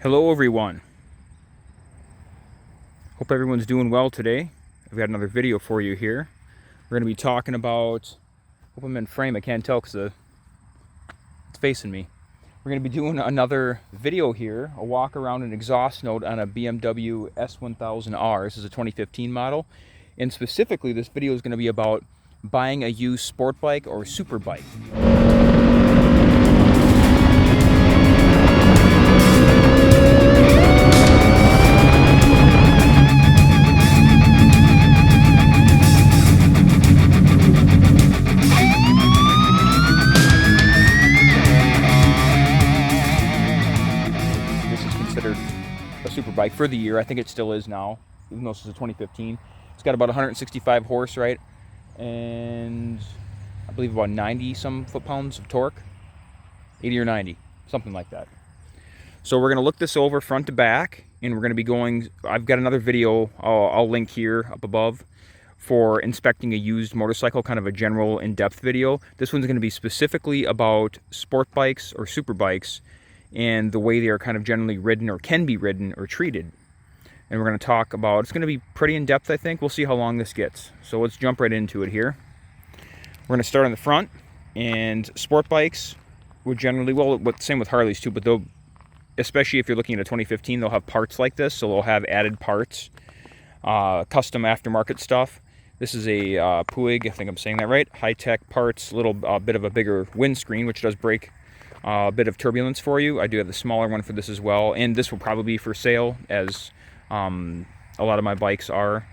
Hello everyone. Hope everyone's doing well today. I've got another video for you here. We're going to be talking about, hope I'm in frame, I can't tell because it's facing me. We're going to be doing another video here, a walk around an exhaust note on a BMW S1000R. This is a 2015 model. And specifically this video is going to be about buying a used sport bike or super bike. A super bike for the year. I think it still is now, even though this is a 2015. It's got about 165 horse, right? And I believe about 90 some foot-pounds of torque. 80 or 90, something like that. So we're going to look this over front to back, and we're going to be going, I've got another video I'll link here up above for inspecting a used motorcycle, kind of a general in-depth video. This one's going to be specifically about sport bikes or super bikes and the way they are kind of generally ridden or can be ridden or treated. And we're going to talk about, it's going to be pretty in-depth, I think. We'll see how long this gets. So let's jump right into it here. We're going to start on the front, and sport bikes would generally, well, same with Harleys too, but they'll, especially if you're looking at a 2015, they'll have parts like this, so they'll have added parts, custom aftermarket stuff. This is a Puig, I think I'm saying that right, high-tech parts, little bit of a bigger windscreen, which does break a bit of turbulence for you. I do have the smaller one for this as well, and this will probably be for sale, as a lot of my bikes are.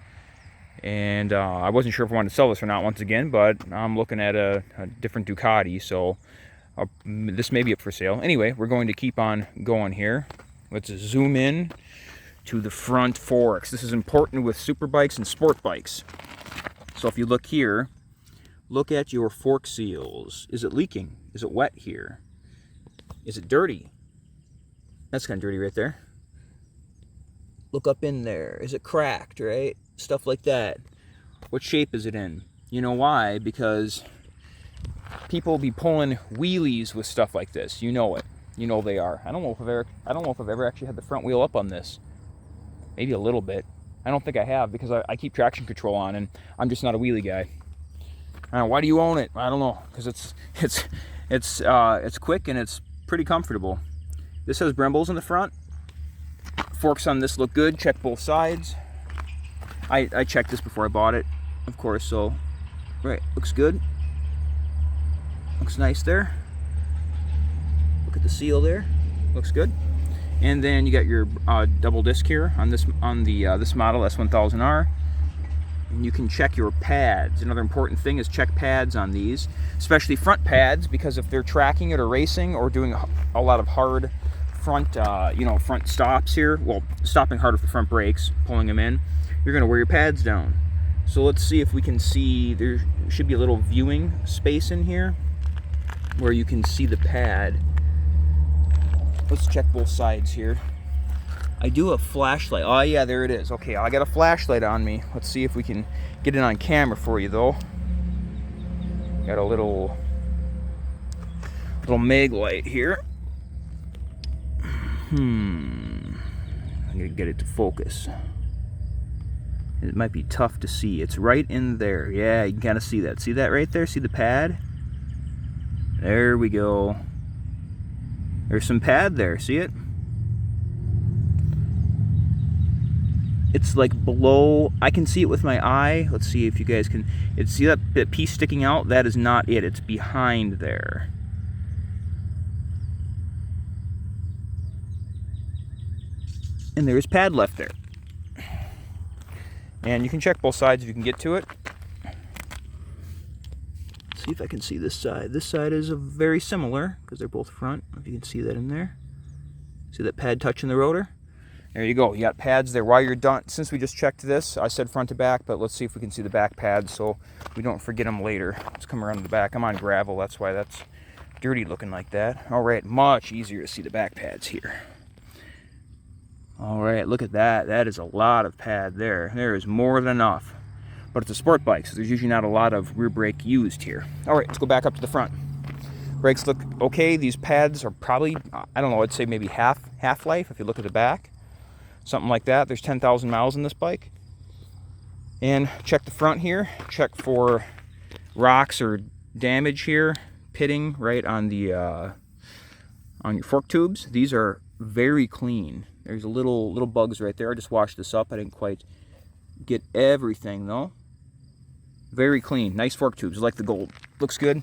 And I wasn't sure if I wanted to sell this or not once again, but I'm looking at a different Ducati, so this may be up for sale. Anyway, we're going to keep on going here. Let's zoom in to the front forks. This is important with super bikes and sport bikes. So if you look here, look at your fork seals. Is it leaking? Is it wet here? Is it dirty? That's kind of dirty right there. Look up in there. Is it cracked, right? Stuff like that. What shape is it in? You know why? Because people be pulling wheelies with stuff like this. You know it. You know they are. I don't know if I've ever actually had the front wheel up on this. Maybe a little bit. I don't think I have, because I keep traction control on, and I'm just not a wheelie guy. Why do you own it? I don't know. Because it's quick and it's pretty comfortable. This has Brembles in the front. Forks on this look good. Check both sides. I checked this before I bought it, of course, so right, looks good. Looks nice there. Look at the seal there. Looks good. And then you got your double disc here on this model S1000R. And you can check your pads. Another important thing is check pads on these, especially front pads, because if they're tracking it or racing or doing a lot of hard front, front stops here, well, stopping hard with the front brakes, pulling them in, you're going to wear your pads down. So let's see if we can see, there should be a little viewing space in here where you can see the pad. Let's check both sides here. I do a flashlight. Oh yeah, there it is. Okay, I got a flashlight on me. Let's see if we can get it on camera for you though. Got a little mag light here. I'm gonna get it to focus. It might be tough to see. It's right in there. Yeah, you can kind of see that. See that right there? See the pad? There we go. There's some pad there. See it? It's like below, I can see it with my eye. Let's see if you guys can, see that piece sticking out? That is not it, it's behind there. And there's pad left there. And you can check both sides if you can get to it. See if I can see this side. This side is very similar, because they're both front. If you can see that in there. See that pad touching the rotor? There you go. You got pads there. While you're done, since we just checked this, I said front to back, but let's see if we can see the back pads so we don't forget them later. Let's come around to the back. I'm on gravel, that's why that's dirty looking like that. All right, much easier to see the back pads here. All right, look at that. That is a lot of pad there. There is more than enough. But it's a sport bike, so there's usually not a lot of rear brake used here. All right, let's go back up to the front. Brakes look okay. These pads are probably, I don't know, I'd say maybe half-life if you look at the back. Something like that. There's 10,000 miles in this bike. And check the front here. Check for rocks or damage here. Pitting right on the on your fork tubes. These are very clean. There's a little bugs right there. I just washed this up. I didn't quite get everything though. Very clean. Nice fork tubes. Like the gold. Looks good.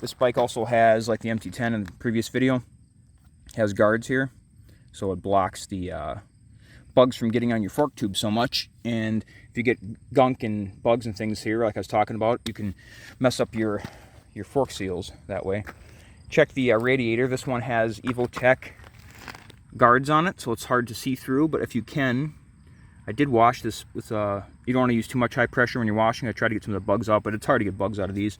This bike also has, like the MT10 in the previous video, has guards here, so it blocks the bugs from getting on your fork tube so much. And if you get gunk and bugs and things here, like I was talking about, you can mess up your fork seals that way. Check the radiator. This one has Evotech guards on it, so it's hard to see through, but if you can, I did wash this with, you don't want to use too much high pressure when you're washing. I tried to get some of the bugs out, but it's hard to get bugs out of these.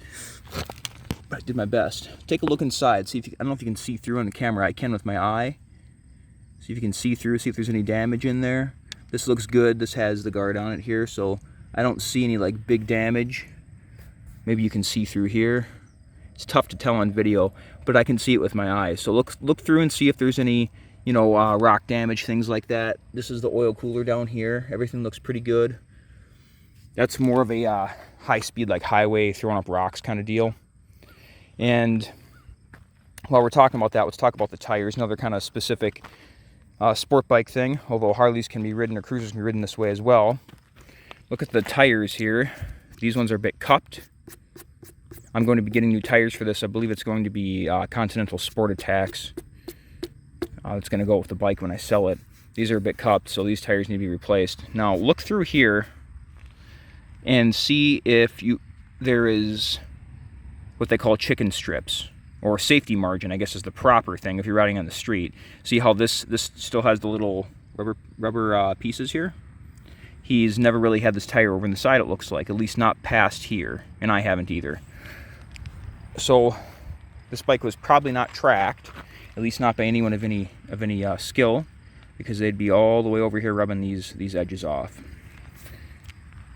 But I did my best. Take a look inside. See if you, I don't know if you can see through on the camera. I can with my eye. See if you can see through, see if there's any damage in there. This looks good. This has the guard on it here, so I don't see any like big damage. Maybe you can see through here. It's tough to tell on video, but I can see it with my eyes. So look through and see if there's any, you know, rock damage, things like that. This is the oil cooler down here. Everything looks pretty good. That's more of a high speed, like highway, throwing up rocks kind of deal. And while we're talking about that, let's talk about the tires. Another kind of specific sport bike thing, although Harleys can be ridden or cruisers can be ridden this way as well. Look at the tires here. These ones are a bit cupped. I'm going to be getting new tires for this. I believe it's going to be Continental Sport Attacks. It's going to go with the bike when I sell it. These are a bit cupped, so these tires need to be replaced. Now look through here and see if there is what they call chicken strips, or safety margin, I guess is the proper thing if you're riding on the street. See how this still has the little rubber pieces here? He's never really had this tire over in the side, it looks like, at least not past here, and I haven't either. So this bike was probably not tracked, at least not by anyone of any skill, because they'd be all the way over here rubbing these edges off.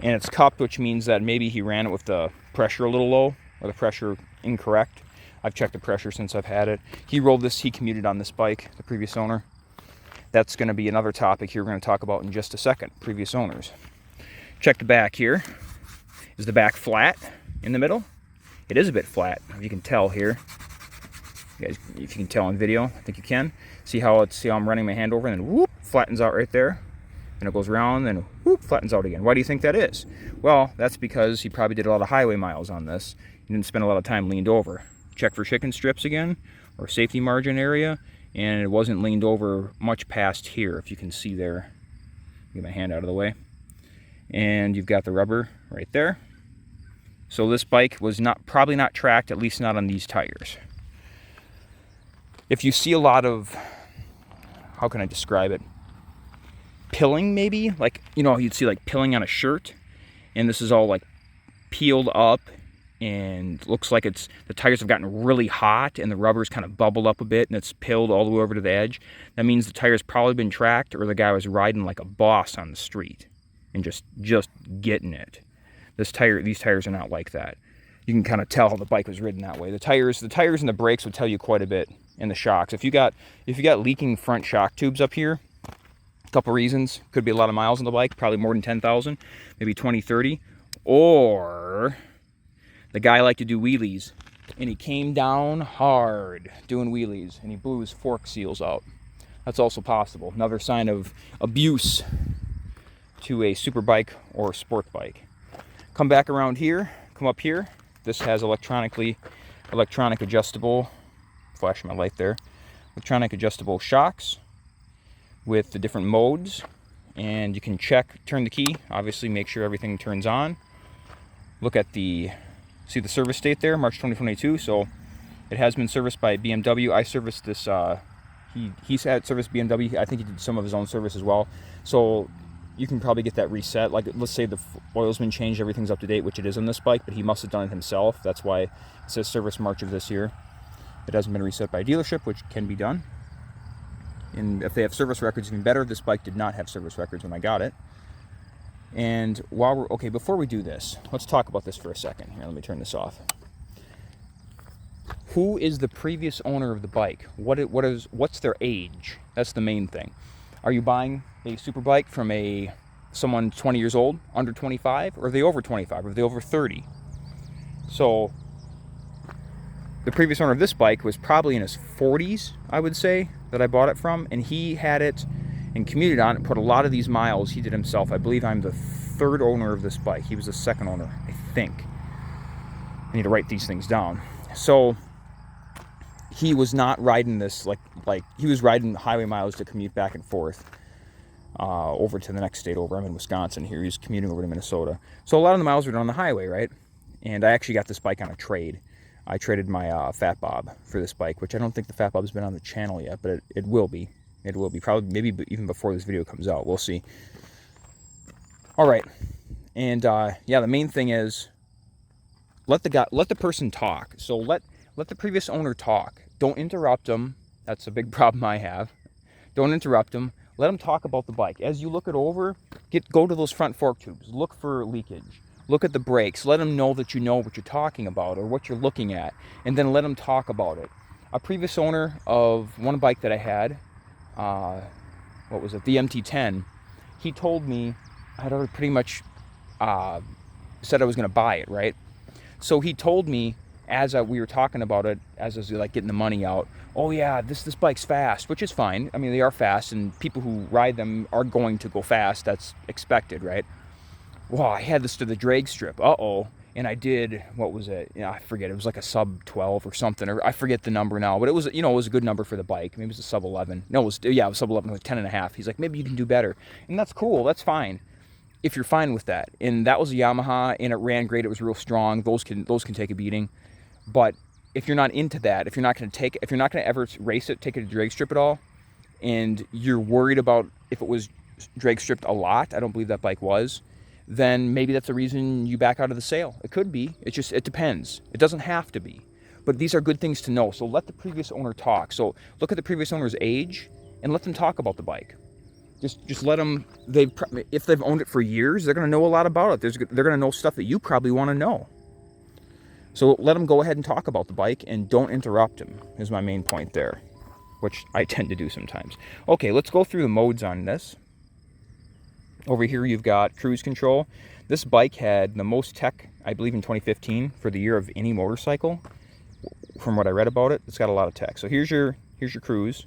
And it's cupped, which means that maybe he ran it with the pressure a little low, or the pressure incorrect. I've checked the pressure since I've had it. He rolled this, he commuted on this bike, the previous owner. That's going to be another topic here we're going to talk about in just a second, previous owners. Check the back here. Is the back flat in the middle? It is a bit flat, if you can tell here. You guys, if you can tell on video, I think you can. See how I'm running my hand over and then whoop, flattens out right there. And it goes around and whoop, flattens out again. Why do you think that is? Well, that's because he probably did a lot of highway miles on this. He didn't spend a lot of time leaned over. Check for chicken strips again, or safety margin area, and it wasn't leaned over much past here, if you can see there. Get my hand out of the way. And you've got the rubber right there. So this bike was probably not tracked, at least not on these tires. If you see a lot of, how can I describe it? Pilling maybe, like, you know, you'd see like pilling on a shirt, and this is all like peeled up and looks like the tires have gotten really hot and the rubber's kind of bubbled up a bit and it's pilled all the way over to the edge. That means the tire's probably been tracked, or the guy was riding like a boss on the street and just getting it. These tires are not like that. You can kind of tell how the bike was ridden that way. The tires and the brakes would tell you quite a bit, and the shocks. If you got leaking front shock tubes up here, a couple reasons. Could be a lot of miles on the bike, probably more than 10,000, maybe 20, 30. Or the guy liked to do wheelies, and he came down hard doing wheelies, and he blew his fork seals out. That's also possible. Another sign of abuse to a super bike or sport bike. Come back around here, come up here. This has electronic adjustable, flash my light there, electronic adjustable shocks with the different modes, and you can turn the key, obviously make sure everything turns on. Look at see the service date there, March 2022, so it has been serviced by BMW. I serviced this, he's had serviced BMW, I think he did some of his own service as well, so you can probably get that reset. Like, let's say the oil's been changed, everything's up to date, which it is on this bike, but he must have done it himself. That's why it says service March of this year. It hasn't been reset by a dealership, which can be done. And if they have service records, even better. This bike did not have service records when I got it. And before we do this, let's talk about this for a second. Here, let me turn this off. who is the previous owner of the bike? What's their age? That's the main thing. Are you buying a Superbike from someone 20 years old, under 25, or are they over 25, or are they over 30? So the previous owner of this bike was probably in his 40s, I would say, that I bought it from, and he had it and commuted on it, put a lot of these miles he did himself. I believe I'm the third owner of this bike. He was the second owner, I think. I need to write these things down. So he was not riding this like he was riding highway miles to commute back and forth over to the next state over. I'm in Wisconsin here. He's commuting over to Minnesota. So a lot of the miles were done on the highway, right? And I actually got this bike on a trade. I traded my Fat Bob for this bike, which I don't think the Fat Bob's been on the channel yet, but it will be. It will be, probably maybe even before this video comes out. We'll see. All right. And yeah, the main thing is let the person talk. So let the previous owner talk. Don't interrupt them. That's a big problem I have. Don't interrupt them. Let them talk about the bike. As you look it over, go to those front fork tubes. Look for leakage. Look at the brakes. Let them know that you know what you're talking about or what you're looking at, and then let them talk about it. A previous owner of one bike that I had, what was it, the MT-10, he told me I had already pretty much said I was going to buy it, right? So he told me as we were talking about it, as I was like getting the money out, oh yeah, this bike's fast, which is fine. I mean, they are fast, and people who ride them are going to go fast. That's expected, right? Well, I had this to the drag strip. And I did, what was it? I forget. It was like a sub 12 or something, or I forget the number now, but it was, it was a good number for the bike. Maybe it was a sub 11. No, it was sub 11, like 10 and a half. He's like, maybe you can do better. And that's cool. That's fine. If you're fine with that. And that was a Yamaha, and it ran great. It was real strong. Those can take a beating. But if you're not into that, if you're not going to ever race it, take it to drag strip at all, and you're worried about if it was drag stripped a lot, I don't believe that bike was, then maybe that's the reason you back out of the sale. It could be. It depends. It doesn't have to be. But these are good things to know. So let the previous owner talk. So look at the previous owner's age and let them talk about the bike. Just let them, if they've owned it for years, they're going to know a lot about it. They're going to know stuff that you probably want to know. So let them go ahead and talk about the bike, and don't interrupt them, is my main point there, which I tend to do sometimes. Okay, let's go through the modes on this. Over here you've got cruise control. This bike had the most tech, I believe, in 2015 for the year of any motorcycle. From what I read about it, it's got a lot of tech. So here's your cruise.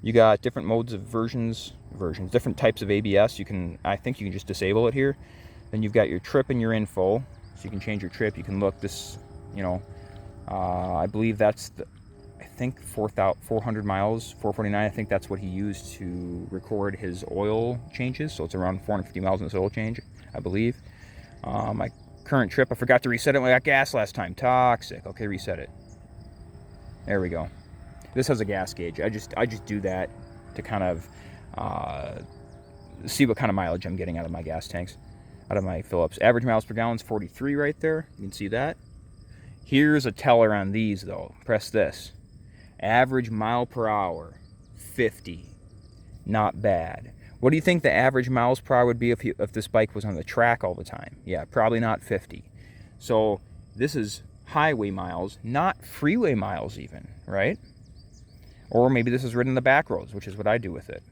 You got different modes of versions, different types of ABS. I think you can just disable it here. Then you've got your trip and your info. So you can change your trip. You can look this, I believe that's I think 400 miles, 449. I think that's what he used to record his oil changes. So it's around 450 miles in his oil change, I believe. My current trip, I forgot to reset it when I got gas last time. Toxic. Okay, reset it. There we go. This has a gas gauge. I just do that to kind of see what kind of mileage I'm getting out of my gas tanks, out of my fill-ups. Average miles per gallon is 43 right there. You can see that. Here's a teller on these, though. Press this. Average mile per hour, 50. Not bad. What do you think the average miles per hour would be if this bike was on the track all the time? Yeah, probably not 50. So this is highway miles, not freeway miles even, right? Or maybe this is ridden in the back roads, which is what I do with it.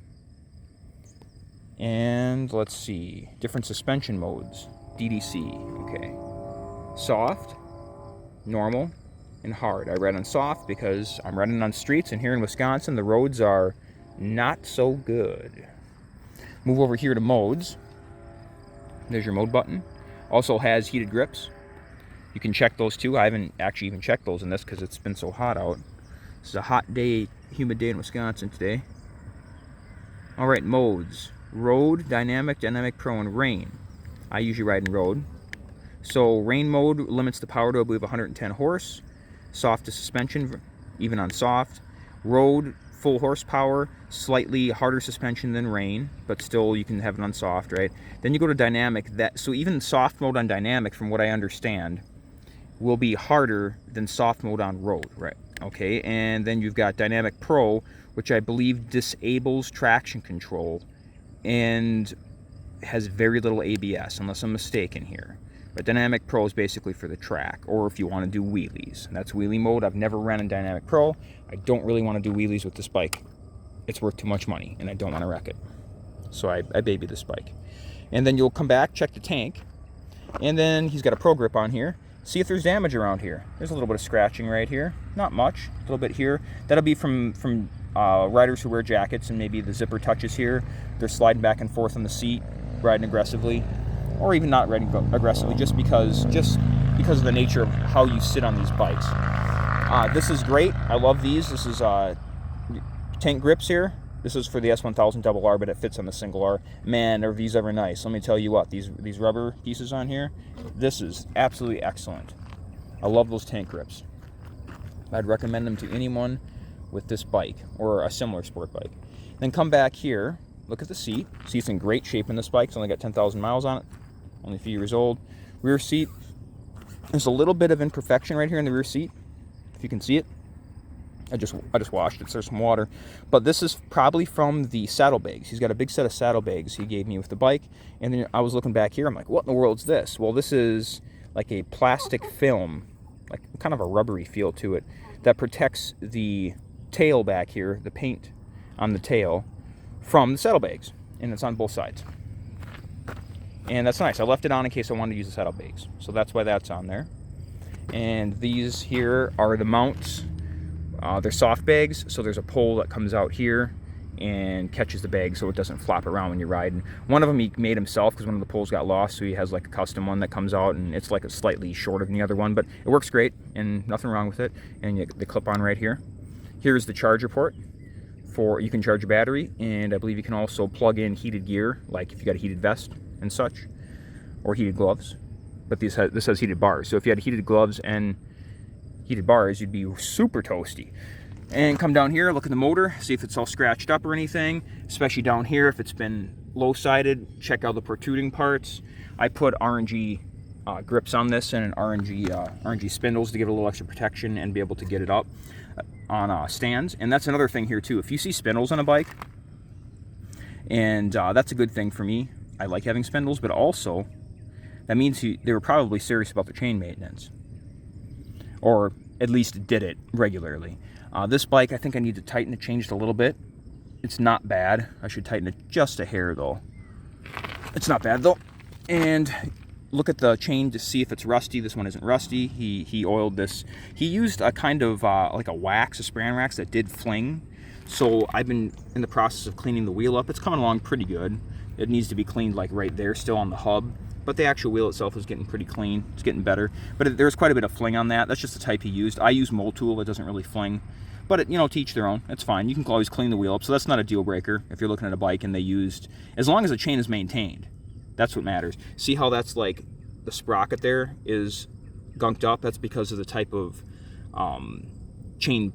And let's see, different suspension modes. DDC, okay. Soft, normal, and hard. I ride on soft because I'm riding on streets, and here in Wisconsin the roads are not so good. Move over here to modes. There's your mode button. Also has heated grips. You can check those too. I haven't actually even checked those in this because it's been so hot out. This is a hot day, humid day in Wisconsin today. Alright, modes. Road, Dynamic, Dynamic Pro, and Rain. I usually ride in road. So rain mode limits the power to, I believe, 110 horse. Soft to suspension, even on soft. Road, full horsepower, slightly harder suspension than rain, but still you can have it on soft, right? Then you go to dynamic. So even soft mode on dynamic, from what I understand, will be harder than soft mode on road, right? Okay, and then you've got Dynamic Pro, which I believe disables traction control and has very little ABS, unless I'm mistaken here. But Dynamic Pro is basically for the track, or if you want to do wheelies. And that's wheelie mode. I've never ran in Dynamic Pro. I don't really want to do wheelies with this bike. It's worth too much money, and I don't want to wreck it. So I baby this bike. And then you'll come back, check the tank, and then he's got a Pro Grip on here. See if there's damage around here. There's a little bit of scratching right here. Not much. A little bit here. That'll be from riders who wear jackets, and maybe the zipper touches here. They're sliding back and forth on the seat, riding aggressively, or even not riding aggressively, just because of the nature of how you sit on these bikes. This is great. I love these. This is tank grips here. This is for the S1000R, but it fits on the single R. Man, are these ever nice. Let me tell you what, these rubber pieces on here, this is absolutely excellent. I love those tank grips. I'd recommend them to anyone with this bike or a similar sport bike. Then come back here, look at the seat. See, it's in great shape in this bike. It's only got 10,000 miles on it, only a few years old. Rear seat, there's a little bit of imperfection right here in the rear seat, if you can see it. I just washed it, so there's some water. But this is probably from the saddlebags. He's got a big set of saddlebags he gave me with the bike. And then I was looking back here, I'm like, what in the world's this? Well, this is like a plastic film, like kind of a rubbery feel to it, that protects the tail back here, the paint on the tail, from the saddlebags. And it's on both sides. And that's nice. I left it on in case I wanted to use the saddlebags. So that's why that's on there. And these here are the mounts. They're soft bags, so there's a pole that comes out here and catches the bag so it doesn't flop around when you're riding. One of them he made himself because one of the poles got lost, so he has like a custom one that comes out, and it's like a slightly shorter than the other one, but it works great and nothing wrong with it. And the clip on right here. Here's the charger port for you can charge your battery, and I believe you can also plug in heated gear, like if you got a heated vest and such, or heated gloves. But this has heated bars, so if you had heated gloves and heated bars, you'd be super toasty. And come down here, look at the motor, see if it's all scratched up or anything, especially down here if it's been low-sided. Check out the protruding parts. I put RNG grips on this and an RNG spindles to give it a little extra protection and be able to get it up on stands. And that's another thing here too. If you see spindles on a bike, and that's a good thing for me. I like having spindles, but also that means they were probably serious about their chain maintenance, or at least did it regularly. This bike, I think I need to tighten it, change it a little bit. It's not bad. I should tighten it just a hair though. It's not bad though. And look at the chain to see if it's rusty. This one isn't rusty. He oiled this. He used a kind of like a wax, a spray-on wax that did fling. So I've been in the process of cleaning the wheel up. It's coming along pretty good. It needs to be cleaned like right there, still on the hub. But the actual wheel itself is getting pretty clean. It's getting better. But there's quite a bit of fling on that. That's just the type he used. I use mold tool. It doesn't really fling. But, to each their own. It's fine. You can always clean the wheel up. So that's not a deal breaker if you're looking at a bike and they used, as long as the chain is maintained. That's what matters. See how that's like the sprocket there is gunked up? That's because of the type of chain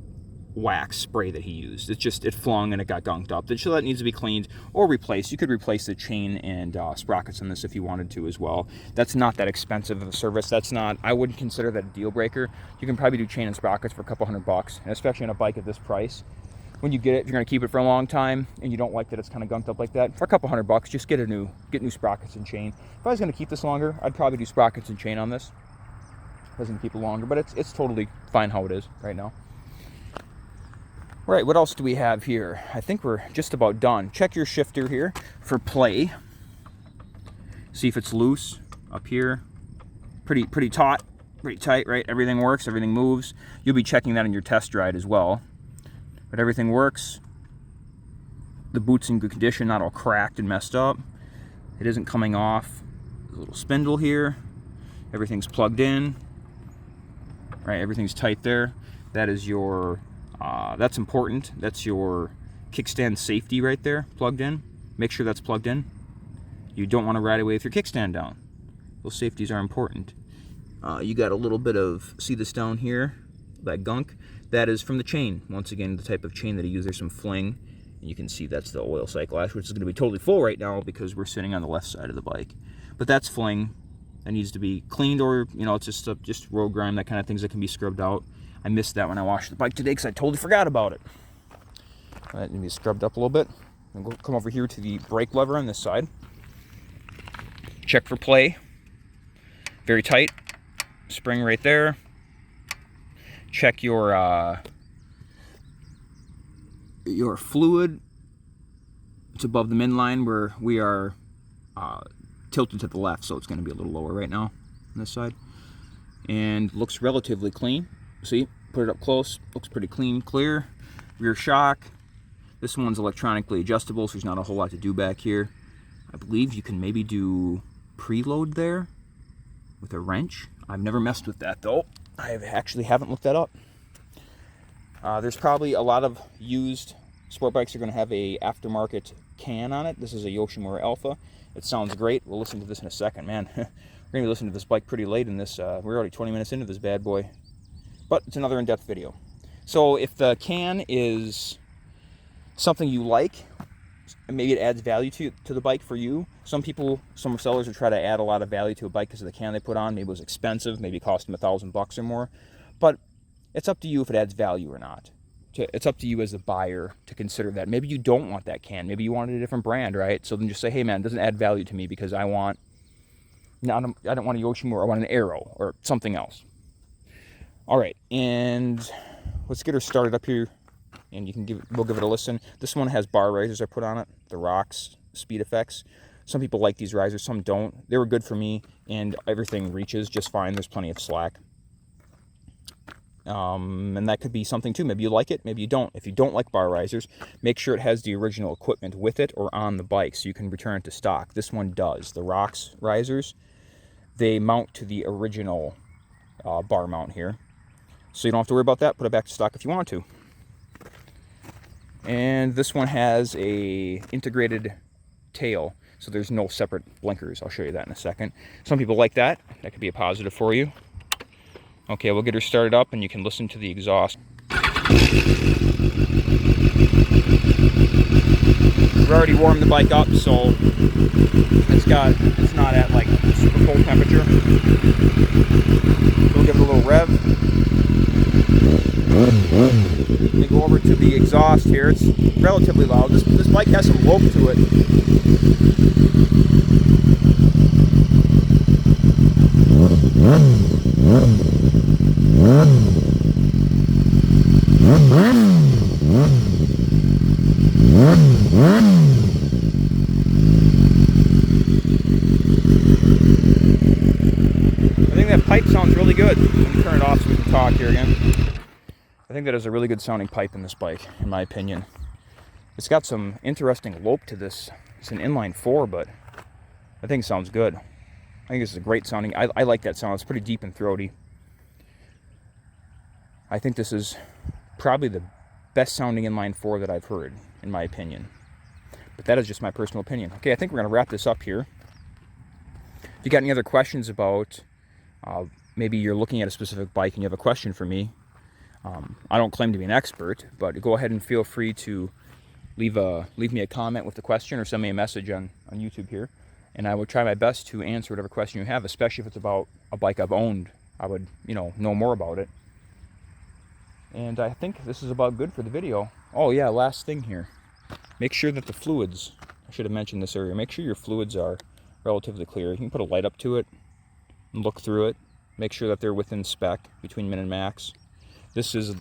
wax spray that he used. It flung and it got gunked up. So that needs to be cleaned or replaced. You could replace the chain and sprockets on this if you wanted to as well. That's not that expensive of a service. I wouldn't consider that a deal breaker. You can probably do chain and sprockets for a couple $100, and especially on a bike at this price. When you get it, if you're going to keep it for a long time and you don't like that it's kind of gunked up like that, for a couple $100, just get new sprockets and chain. If I was going to keep this longer, I'd probably do sprockets and chain on this. Doesn't keep it longer, but it's totally fine how it is right now. Right, what else do we have here? I think we're just about done. Check your shifter here for play. See if it's loose up here. Pretty taut, pretty tight, right? Everything works, everything moves. You'll be checking that in your test ride as well. But everything works. The boot's in good condition, not all cracked and messed up. It isn't coming off. A little spindle here. Everything's plugged in. Right, everything's tight there. That is your that's important. That's your kickstand safety right there, plugged in. Make sure that's plugged in. You don't want to ride away with your kickstand down. Those safeties are important. You got a little bit of, see this down here, that gunk? That is from the chain. Once again, the type of chain that he used, there's some fling. And you can see that's the oil cycle ash, which is going to be totally full right now because we're sitting on the left side of the bike. But that's fling. That needs to be cleaned, or it's just road grime, that kind of things that can be scrubbed out. I missed that when I washed the bike today because I totally forgot about it. That needs to be scrubbed up a little bit. And we'll come over here to the brake lever on this side. Check for play. Very tight. Spring right there. Check your fluid. It's above the midline where we are tilted to the left, so it's going to be a little lower right now on this side. And looks relatively clean. See, put it up close. Looks pretty clean, clear. Rear shock. This one's electronically adjustable, so there's not a whole lot to do back here. I believe you can maybe do preload there with a wrench. I've never messed with that though. I actually haven't looked that up. There's probably a lot of used sport bikes are going to have a aftermarket can on it. This is a Yoshimura Alpha. It sounds great. We'll listen to this in a second, man. We're going to be listening to this bike pretty late in this. We're already 20 minutes into this bad boy, but it's another in-depth video. So if the can is something you like, and maybe it adds value to the bike for you. Some sellers will try to add a lot of value to a bike because of the can they put on. Maybe it was expensive, maybe it cost them $1,000 or more. But it's up to you if it adds value or not. It's up to you as the buyer to consider that. Maybe you don't want that can. Maybe you wanted a different brand, right? So then just say, hey man, it doesn't add value to me because I don't want a Yoshimura, I want an Arrow or something else. All right, and let's get her started up here. And we'll give it a listen. This one has bar risers I put on it, the Rocks speed effects. Some people like these risers, some don't. They were good for me, and everything reaches just fine. There's plenty of slack. And that could be something too. Maybe you like it, maybe you don't. If you don't like bar risers, make sure it has the original equipment with it or on the bike so you can return it to stock. This one does. The Rocks risers, they mount to the original bar mount here. So you don't have to worry about that. Put it back to stock if you want to. And this one has a integrated tail, so there's no separate blinkers. I'll show you that in a second. Some people like that. That could be a positive for you. Okay, we'll get her started up and you can listen to the exhaust. We've already warmed the bike up, so it's not at like super cold temperature. We'll give it a little rev. Let me go over to the exhaust here. It's relatively loud. This bike has some lope to it. I think that pipe sounds really good. Let me turn it off so we can talk here again. I think that is a really good sounding pipe in this bike, in my opinion. It's got some interesting lope to this. It's an inline 4, but I think it sounds good. I think this is a great sounding. I like that sound. It's pretty deep and throaty. I think this is probably the best sounding inline 4 that I've heard, in my opinion. But that is just my personal opinion. Okay, I think we're going to wrap this up here. If you got any other questions about, maybe you're looking at a specific bike and you have a question for me, I don't claim to be an expert, but go ahead and feel free to leave me a comment with the question or send me a message on YouTube here, and I will try my best to answer whatever question you have, especially if it's about a bike I've owned. I would, know more about it. And I think this is about good for the video. Oh yeah, last thing here. Make sure that the fluids, I should have mentioned this earlier, make sure your fluids are relatively clear. You can put a light up to it and look through it. Make sure that they're within spec, between min and max. This is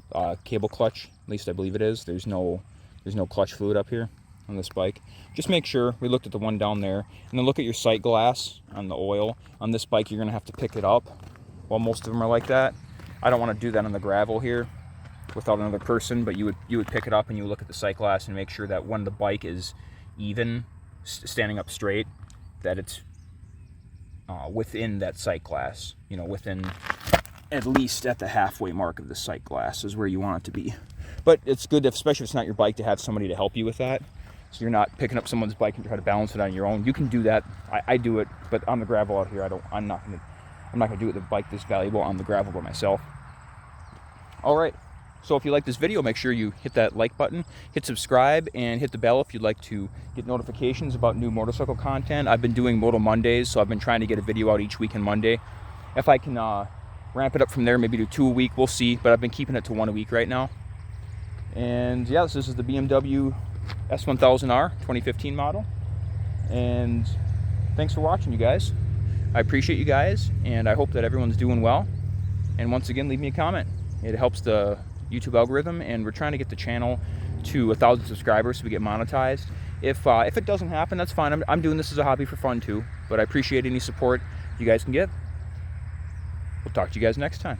cable clutch, at least I believe it is. There's no clutch fluid up here on this bike. Just make sure, we looked at the one down there, and then look at your sight glass on the oil. On this bike, you're gonna have to pick it up. Well, most of them are like that. I don't want to do that on the gravel here without another person, but you would pick it up and you look at the sight glass and make sure that when the bike is even, standing up straight, that it's within that sight glass, within at least at the halfway mark of the sight glass is where you want it to be. But it's good, especially if it's not your bike, to have somebody to help you with that. So you're not picking up someone's bike and try to balance it on your own. You can do that. I do it, but on the gravel out here, I'm not gonna do it with a bike this valuable on the gravel by myself. All right. So if you like this video, make sure you hit that like button, hit subscribe, and hit the bell if you'd like to get notifications about new motorcycle content. I've been doing Moto Mondays, so I've been trying to get a video out each week on Monday. If I can ramp it up from there, maybe do 2 a week, we'll see, but I've been keeping it to 1 a week right now. And yeah, this is the BMW S1000R 2015 model, and thanks for watching, you guys. I appreciate you guys, and I hope that everyone's doing well. And once again, leave me a comment. It helps the YouTube algorithm, and we're trying to get the channel to 1,000 subscribers so we get monetized. If it doesn't happen, that's fine. I'm doing this as a hobby for fun too, but I appreciate any support you guys can give. We'll talk to you guys next time.